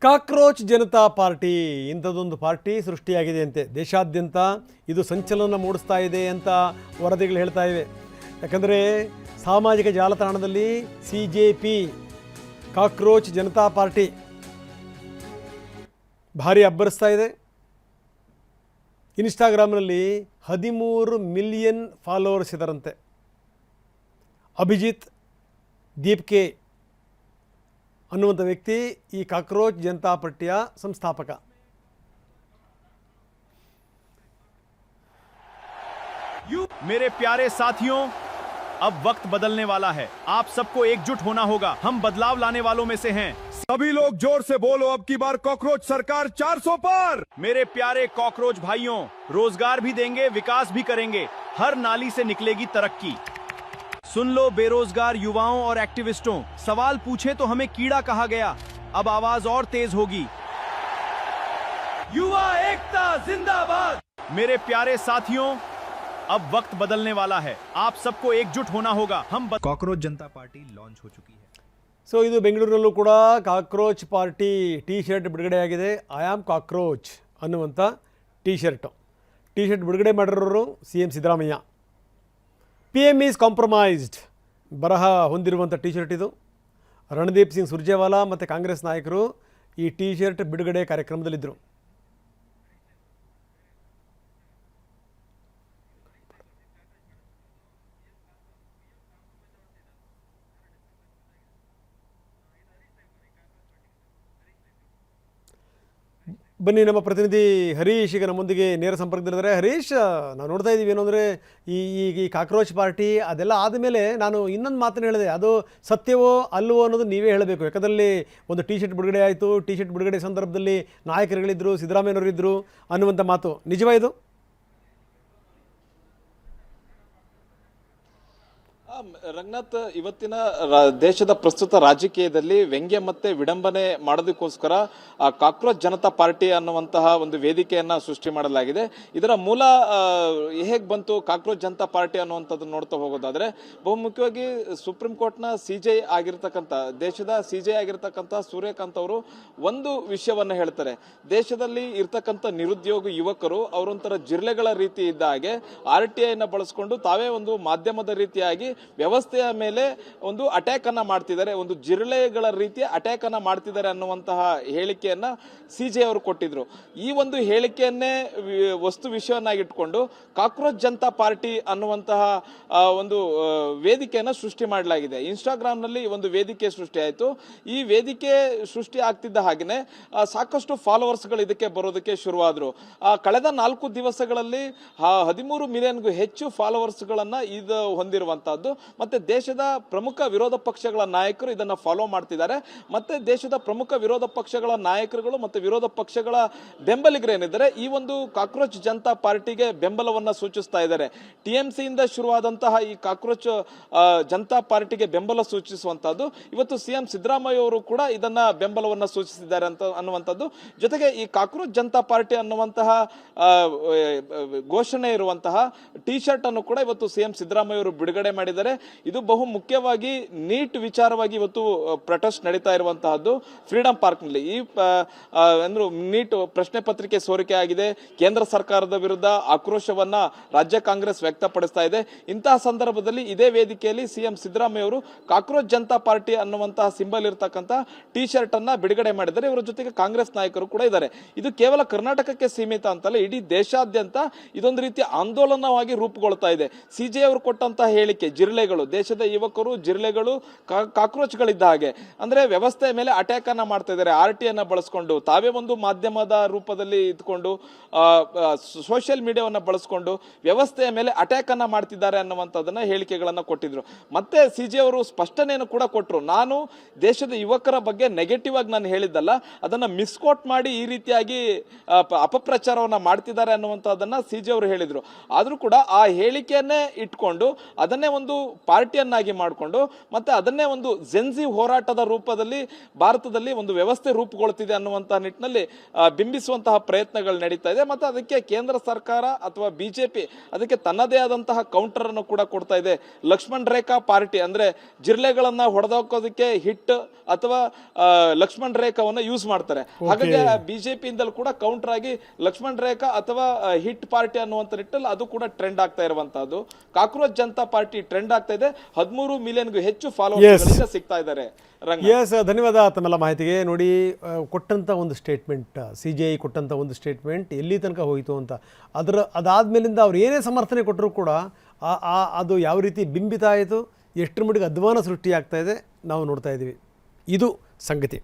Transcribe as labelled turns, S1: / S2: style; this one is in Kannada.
S1: ಕಾಕ್ರೋಚ್ ಜನತಾ ಪಾರ್ಟಿ ಇಂಥದ್ದೊಂದು ಪಾರ್ಟಿ ಸೃಷ್ಟಿಯಾಗಿದೆಯಂತೆ. ದೇಶಾದ್ಯಂತ ಇದು ಸಂಚಲನ ಮೂಡಿಸ್ತಾ ಇದೆ ಅಂತ ವರದಿಗಳು ಹೇಳ್ತಾ ಇವೆ. ಯಾಕಂದರೆ ಸಾಮಾಜಿಕ ಜಾಲತಾಣದಲ್ಲಿ CJP ಕಾಕ್ರೋಚ್ ಜನತಾ ಪಾರ್ಟಿ ಭಾರಿ ಅಬ್ಬರಿಸ್ತಾ ಇದೆ. ಇನ್ಸ್ಟಾಗ್ರಾಮ್ನಲ್ಲಿ 13 ಮಿಲಿಯನ್ ಫಾಲೋವರ್ಸ್ ಇದ್ದಾರಂತೆ. ಅಭಿಜಿತ್ ದೀಪ್ಕೆ ಅನ್ನುವಂಥ ವ್ಯಕ್ತಿ ಈ ಕಾಕ್ರೋಚ್ ಜನತಾ ಪಾರ್ಟಿಯ ಸಂಸ್ಥಾಪಕ.
S2: मेरे प्यारे साथियों, अब वक्त बदलने वाला है. आप सबको एकजुट होना होगा. हम बदलाव लाने वालों में से हैं.
S3: सभी लोग जोर से बोलो, अब की बार कॉकरोच सरकार 400 पार.
S2: मेरे प्यारे कॉकरोच भाइयों, रोजगार भी देंगे, विकास भी करेंगे. हर नाली से निकलेगी तरक्की. सुन लो बेरोजगार युवाओं और एक्टिविस्टों, सवाल पूछे तो हमें कीड़ा कहा गया. अब आवाज और तेज होगी. युवा एकता जिंदाबाद. मेरे प्यारे साथियों, अब वक्त बदलने वाला है. आप सबको एकजुट होना होगा. हम
S4: कॉकरोच जनता पार्टी लॉन्च हो चुकी है.
S1: ಸೊ ಇದು ಬೆಂಗಳೂರಿನಲ್ಲೂ ಕೂಡ ಕಾಕ್ರೋಚ್ ಪಾರ್ಟಿ ಟಿ ಶರ್ಟ್ ಬಿಡುಗಡೆಯಾಗಿದೆ. ಐ ಆಮ್ ಕಾಕ್ರೋಚ್ ಅನ್ನುವಂಥ ಟಿ ಶರ್ಟ್ ಬಿಡುಗಡೆ ಮಾಡಿರೋರು CM Siddaramaiah. PM is compromised ಬರಹ ಹೊಂದಿರುವಂಥ ಟಿ ಶರ್ಟ್ ಇದು. ರಣದೀಪ್ ಸಿಂಗ್ ಸುರ್ಜೇವಾಲಾ ಮತ್ತು ಕಾಂಗ್ರೆಸ್ ನಾಯಕರು ಈ ಟಿ ಶರ್ಟ್ ಬಿಡುಗಡೆ ಕಾರ್ಯಕ್ರಮದಲ್ಲಿದ್ದರು. ಬನ್ನಿ, ನಮ್ಮ ಪ್ರತಿನಿಧಿ ಹರೀಶ್ ಈಗ ನಮ್ಮೊಂದಿಗೆ ನೇರ ಸಂಪರ್ಕದಲ್ಲಿದ್ದಾರೆ. ಹರೀಶ್, ನಾವು ನೋಡ್ತಾ ಇದ್ದೀವಿ ಏನು ಅಂದರೆ ಈ ಕಾಕ್ರೋಚ್ ಪಾರ್ಟಿ ಅದೆಲ್ಲ ಆದಮೇಲೆ ನಾನು ಇನ್ನೊಂದು ಮಾತನ್ನು ಹೇಳಿದೆ, ಅದು ಸತ್ಯವೋ ಅಲ್ಲವೋ ಅನ್ನೋದು ನೀವೇ ಹೇಳಬೇಕು. ಯಾಕಂದಲ್ಲಿ ಒಂದು ಟಿ ಶರ್ಟ್ ಬಿಡುಗಡೆ ಆಯಿತು, ಟಿ ಶರ್ಟ್ ಬಿಡುಗಡೆ ಸಂದರ್ಭದಲ್ಲಿ ನಾಯಕರುಗಳಿದ್ದರು, ಸಿದ್ದರಾಮಯ್ಯನವರಿದ್ದರು ಅನ್ನುವಂಥ ಮಾತು ನಿಜವಾ ಇದು?
S5: ರಂಗನಾಥ್, ಇವತ್ತಿನ ದೇಶದ ಪ್ರಸ್ತುತ ರಾಜಕೀಯದಲ್ಲಿ ವ್ಯಂಗ್ಯ ಮತ್ತೆ ವಿಡಂಬನೆ ಮಾಡೋದಕ್ಕೋಸ್ಕರ ಕಾಕ್ರೋಚ್ ಜನತಾ ಪಾರ್ಟಿ ಅನ್ನುವಂತಹ ಒಂದು ವೇದಿಕೆಯನ್ನ ಸೃಷ್ಟಿ ಮಾಡಲಾಗಿದೆ. ಇದರ ಮೂಲ ಹೇಗೆ ಬಂತು ಕಾಕ್ರೋಚ್ ಜನತಾ ಪಾರ್ಟಿ ಅನ್ನುವಂಥದ್ದನ್ನು ನೋಡ್ತಾ ಹೋಗೋದಾದ್ರೆ, ಬಹುಮುಖ್ಯವಾಗಿ ಸುಪ್ರೀಂ ಕೋರ್ಟ್ನ CJ ಆಗಿರ್ತಕ್ಕಂಥ, ದೇಶದ CJ ಆಗಿರ್ತಕ್ಕಂಥ ಸೂರ್ಯಕಾಂತ್ ಅವರು ಒಂದು ವಿಷಯವನ್ನ ಹೇಳ್ತಾರೆ. ದೇಶದಲ್ಲಿ ಇರ್ತಕ್ಕಂಥ ನಿರುದ್ಯೋಗ ಯುವಕರು ಅವರೊಂಥರ ಜಿರ್ಲೆಗಳ ರೀತಿ ಇದ್ದ ಹಾಗೆ RTI ನ ಬಳಸ್ಕೊಂಡು ತಾವೇ ಒಂದು ಮಾಧ್ಯಮದ ರೀತಿಯಾಗಿ ವ್ಯವಸ್ಥೆಯ ಮೇಲೆ ಒಂದು ಅಟ್ಯಾಕ್ ಅನ್ನ ಮಾಡ್ತಿದ್ದಾರೆ, ಒಂದು ಜಿರಳೆಗಳ ರೀತಿಯ ಅಟ್ಯಾಕ್ ಅನ್ನ ಮಾಡ್ತಿದ್ದಾರೆ ಅನ್ನುವಂತಹ ಹೇಳಿಕೆಯನ್ನ CJ ಅವರು ಕೊಟ್ಟಿದ್ರು. ಈ ಒಂದು ಹೇಳಿಕೆಯನ್ನೇ ವಸ್ತು ವಿಷಯವನ್ನಾಗಿಟ್ಕೊಂಡು ಕಾಕ್ರೋಚ್ ಜನತಾ ಪಾರ್ಟಿ ಅನ್ನುವಂತಹ ಒಂದು ವೇದಿಕೆಯನ್ನ ಸೃಷ್ಟಿ ಮಾಡಲಾಗಿದೆ. ಇನ್ಸ್ಟಾಗ್ರಾಮ್ ನಲ್ಲಿ ಒಂದು ವೇದಿಕೆ ಸೃಷ್ಟಿ ಆಯಿತು. ಈ ವೇದಿಕೆ ಸೃಷ್ಟಿ ಆಗ್ತಿದ್ದ ಹಾಗೆನೆ ಸಾಕಷ್ಟು ಫಾಲೋವರ್ಸ್ ಗಳು ಇದಕ್ಕೆ ಬರೋದಕ್ಕೆ ಶುರುವಾದ್ರು. ಕಳೆದ 4 ದಿವಸಗಳಲ್ಲಿ 13 ಮಿಲಿಯನ್ಗೂ ಹೆಚ್ಚು ಫಾಲೋವರ್ಸ್ ಗಳನ್ನ ಇದು ಹೊಂದಿರುವಂತಹದ್ದು. ಮತ್ತೆ ದೇಶದ ಪ್ರಮುಖ ವಿರೋಧ ಪಕ್ಷಗಳ ನಾಯಕರು ಇದನ್ನ ಫಾಲೋ ಮಾಡ್ತಿದ್ದಾರೆ. ಮತ್ತೆ ದೇಶದ ಪ್ರಮುಖ ವಿರೋಧ ಪಕ್ಷಗಳ ನಾಯಕರುಗಳು ಮತ್ತೆ ವಿರೋಧ ಪಕ್ಷಗಳ ಬೆಂಬಲಿಗರು ಏನಿದ್ದಾರೆ, ಈ ಒಂದು ಕಾಕ್ರೋಚ್ ಜನತಾ ಪಾರ್ಟಿಗೆ ಬೆಂಬಲವನ್ನ ಸೂಚಿಸ್ತಾ ಇದ್ದಾರೆ. TMC ಇಂದ ಶುರುವಾದಂತಹ ಈ ಕಾಕ್ರೋಚ್ ಜನತಾ ಪಾರ್ಟಿಗೆ ಬೆಂಬಲ ಸೂಚಿಸುವಂತಹದ್ದು ಇವತ್ತು CM ಸಿದ್ದರಾಮಯ್ಯ ಅವರು ಕೂಡ ಇದನ್ನ ಬೆಂಬಲವನ್ನ ಸೂಚಿಸಿದ್ದಾರೆ ಅಂತ ಅನ್ನುವಂಥದ್ದು. ಜೊತೆಗೆ ಈ ಕಾಕ್ರೋಚ್ ಜನತಾ ಪಾರ್ಟಿ ಅನ್ನುವಂತಹ ಘೋಷಣೆ ಇರುವಂತಹ ಟಿ ಶರ್ಟ್ ಅನ್ನು ಕೂಡ ಇವತ್ತು CM ಸಿದ್ದರಾಮಯ್ಯ ಅವರು ಬಿಡುಗಡೆ ಮಾಡಿದ್ದಾರೆ. ಇದು ಬಹು ಮುಖ್ಯವಾಗಿ ನೀಟ್ ವಿಚಾರವಾಗಿ ಇವತ್ತು ಪ್ರೊಟೆಸ್ಟ್ ನಡೀತಾ ಇರುವಂತಹದ್ದು ಫ್ರೀಡಂ ಪಾರ್ಕ್ ನಲ್ಲಿ. ಈ ನೀಟ್ ಪ್ರಶ್ನೆ ಪತ್ರಿಕೆ ಸೋರಿಕೆ ಆಗಿದೆ. ಕೇಂದ್ರ ಸರ್ಕಾರದ ವಿರುದ್ಧ ಆಕ್ರೋಶವನ್ನ ರಾಜ್ಯ ಕಾಂಗ್ರೆಸ್ ವ್ಯಕ್ತಪಡಿಸ್ತಾ ಇದೆ. ಇಂತಹ ಸಂದರ್ಭದಲ್ಲಿ ಇದೇ ವೇದಿಕೆಯಲ್ಲಿ CM ಸಿದ್ದರಾಮಯ್ಯ ಅವರು ಕಾಕ್ರೋಚ್ ಜನತಾ ಪಾರ್ಟಿ ಅನ್ನುವಂತಹ ಸಿಂಬಲ್ ಇರತಕ್ಕಂತ ಟಿ ಶರ್ಟ್ ಅನ್ನ ಬಿಡುಗಡೆ ಮಾಡಿದ್ದಾರೆ. ಇವರ ಜೊತೆಗೆ ಕಾಂಗ್ರೆಸ್ ನಾಯಕರು ಕೂಡ ಇದ್ದಾರೆ. ಇದು ಕೇವಲ ಕರ್ನಾಟಕಕ್ಕೆ ಸೀಮಿತ ಅಂತಲ್ಲ, ಇಡೀ ದೇಶಾದ್ಯಂತ ಇದೊಂದು ರೀತಿಯ ಆಂದೋಲನವಾಗಿ ರೂಪುಗೊಳ್ತಾ ಇದೆ. CJ ಅವರು ಕೊಟ್ಟಂತಹ ಹೇಳಿಕೆ, ಜಿರ್ಲೆಗಳು, ದೇಶದ ಯುವಕರು ಜಿರ್ಲೆಗಳು ಕಾಕ್ರೋಚ್ಗಳಿದ್ದ ಹಾಗೆ, ಅಂದ್ರೆ ವ್ಯವಸ್ಥೆಯ ಮೇಲೆ ಅಟ್ಯಾಕ್ ಅನ್ನ ಮಾಡ್ತಾ ಇದ್ದಾರೆ. RTI ಅನ್ನ ಬಳಸ್ಕೊಂಡು ತಾವೇ ಒಂದು ಮಾಧ್ಯಮದ ರೂಪದಲ್ಲಿ ಇದ್ಕೊಂಡು ಸೋಷಿಯಲ್ ಮೀಡಿಯಾವನ್ನ ಬಳಸ್ಕೊಂಡು ವ್ಯವಸ್ಥೆಯ ಮೇಲೆ ಅಟ್ಯಾಕ್ ಅನ್ನ ಮಾಡ್ತಿದ್ದಾರೆ ಅನ್ನುವಂಥದ್ದನ್ನ ಹೇಳಿಕೆಗಳನ್ನ ಕೊಟ್ಟಿದ್ರು. ಮತ್ತೆ CJ ಅವರು ಸ್ಪಷ್ಟನೆಯನ್ನು ಕೂಡ ಕೊಟ್ಟರು. ನಾನು ದೇಶದ ಯುವಕರ ಬಗ್ಗೆ ನೆಗೆಟಿವ್ ಆಗಿ ನಾನು ಹೇಳಿದ್ದಲ್ಲ, ಅದನ್ನ ಮಿಸ್ಕೋಟ್ ಮಾಡಿ ಈ ರೀತಿಯಾಗಿ ಅಪಪ್ರಚಾರವನ್ನ ಮಾಡ್ತಿದ್ದಾರೆ ಅನ್ನುವಂಥದ್ದನ್ನ CJ ಅವರು ಹೇಳಿದ್ರು. ಆದ್ರೂ ಕೂಡ ಆ ಹೇಳಿಕೆಯನ್ನೇ ಇಟ್ಕೊಂಡು ಅದನ್ನೇ ಒಂದು ಪಾರ್ಟಿಯನ್ನಾಗಿ ಮಾಡಿಕೊಂಡು ಮತ್ತೆ ಅದನ್ನೇ ಒಂದು ಜೆನ್ಸಿ ಹೋರಾಟದ ರೂಪದಲ್ಲಿ ಭಾರತದಲ್ಲಿ ಒಂದು ವ್ಯವಸ್ಥೆ ರೂಪುಗೊಳ್ಳುತ್ತಿದೆ ಅನ್ನುವಂತಹ ನಿಟ್ಟಿನಲ್ಲಿ ಬಿಂಬಿಸುವಂತಹ ಪ್ರಯತ್ನಗಳು ನಡೀತಾ ಇದೆ. ಮತ್ತೆ ಅದಕ್ಕೆ ಕೇಂದ್ರ ಸರ್ಕಾರ ಅಥವಾ ಬಿಜೆಪಿ ಅದಕ್ಕೆ ತನ್ನದೇ ಆದಂತಹ ಕೌಂಟರ್ ಅನ್ನು ಕೂಡ ಕೊಡ್ತಾ ಇದೆ. ಲಕ್ಷ್ಮಣ್ ರೇಖಾ ಪಾರ್ಟಿ ಅಂದ್ರೆ ಜಿರ್ಲೆಗಳನ್ನ ಹೊಡೆದೋಕೋದಕ್ಕೆ ಹಿಟ್ ಅಥವಾ ಲಕ್ಷ್ಮಣ್ ರೇಖಾವನ್ನ ಯೂಸ್ ಮಾಡ್ತಾರೆ. ಹಾಗಾಗಿ ಬಿಜೆಪಿ ಇಂದಲೂ ಕೂಡ ಕೌಂಟರ್ ಆಗಿ ಲಕ್ಷ್ಮಣ್ ರೇಖಾ ಅಥವಾ ಹಿಟ್ ಪಾರ್ಟಿ ಅನ್ನುವಂತ ನಿಟ್ಟಲ್ಲಿ ಅದು ಕೂಡ ಟ್ರೆಂಡ್ ಆಗ್ತಾ ಇರುವಂತಹದ್ದು. ಕಾಕ್ರೋಚ್ ಜನತಾ ಪಾರ್ಟಿ ಟ್ರೆಂಡ್ ಆಗ್ತಾ ಇದೆ. 13 ಮಿಲಿಯನ್ಗೂ ಹೆಚ್ಚು ಫಾಲೋವರ್ಸ್ ಸಿಗ್ತಾ ಇದ್ದಾರೆ.
S1: ಎಸ್, ಧನ್ಯವಾದ ತಮ್ಮೆಲ್ಲ ಮಾಹಿತಿಗೆ. ನೋಡಿ, ಕೊಟ್ಟಂಥ ಒಂದು ಸ್ಟೇಟ್ಮೆಂಟ್, CJI ಕೊಟ್ಟಂಥ ಒಂದು ಸ್ಟೇಟ್ಮೆಂಟ್ ಎಲ್ಲಿ ತನಕ ಹೋಯಿತು ಅಂತ, ಅದಾದಮೇಲಿಂದ ಅವ್ರು ಏನೇ ಸಮರ್ಥನೆ ಕೊಟ್ಟರೂ ಕೂಡ ಅದು ಯಾವ ರೀತಿ ಬಿಂಬಿತ ಆಯಿತು, ಎಷ್ಟರ ಮಟ್ಟಿಗೆ ಅಧ್ವಾನ ಸೃಷ್ಟಿಯಾಗ್ತಾ ಇದೆ ನಾವು ನೋಡ್ತಾ ಇದ್ದೀವಿ. ಇದು ಸಂಗತಿ.